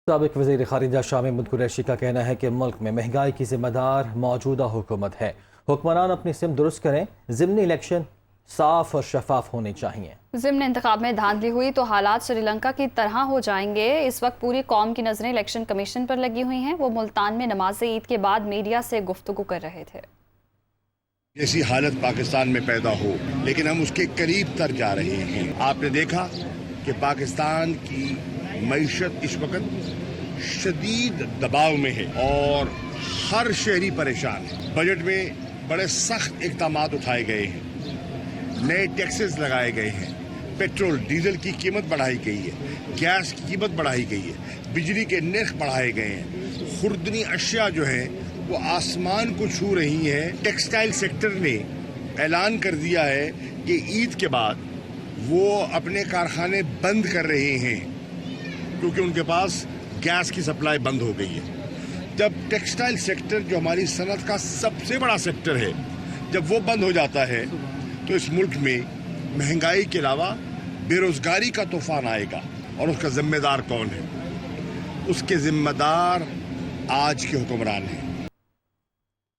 سابق وزیر خارجہ شاہ محمود قریشی کا کہنا ہے کہ ملک میں مہنگائی کی ذمہ دار موجودہ حکومت ہے۔ حکمران اپنی سمت درست کریں، ضمنی الیکشن صاف اور شفاف ہونے چاہیے۔ ضمن انتخاب میں دھاندلی ہوئی تو حالات سری لنکا کی طرح ہو جائیں گے۔ اس وقت پوری قوم کی نظریں الیکشن کمیشن پر لگی ہوئی ہیں۔ وہ ملتان میں نماز عید کے بعد میڈیا سے گفتگو کر رہے تھے۔ ایسی حالت پاکستان میں پیدا ہو لیکن ہم اس کے قریب تر جا رہے ہیں۔ آپ نے دیکھا کہ پاکستان کی معیشت اس وقت شدید دباؤ میں ہے اور ہر شہری پریشان ہے۔ بجٹ میں بڑے سخت اقدامات اٹھائے گئے ہیں، نئے ٹیکسز لگائے گئے ہیں، پیٹرول ڈیزل کی قیمت بڑھائی گئی ہے، گیس کی قیمت بڑھائی گئی ہے، بجلی کے نرخ بڑھائے گئے ہیں، خوردنی اشیاء جو ہیں وہ آسمان کو چھو رہی ہیں۔ ٹیکسٹائل سیکٹر نے اعلان کر دیا ہے کہ عید کے بعد وہ اپنے کارخانے بند کر رہے ہیں کیونکہ ان کے پاس گیس کی سپلائی بند ہو گئی ہے۔ جب ٹیکسٹائل سیکٹر جو ہماری صنعت کا سب سے بڑا سیکٹر ہے جب وہ بند ہو جاتا ہے تو اس ملک میں مہنگائی کے علاوہ بے روزگاری کا طوفان آئے گا۔ اور اس کا ذمہ دار کون ہے؟ اس کے ذمہ دار آج کے حکمران ہیں۔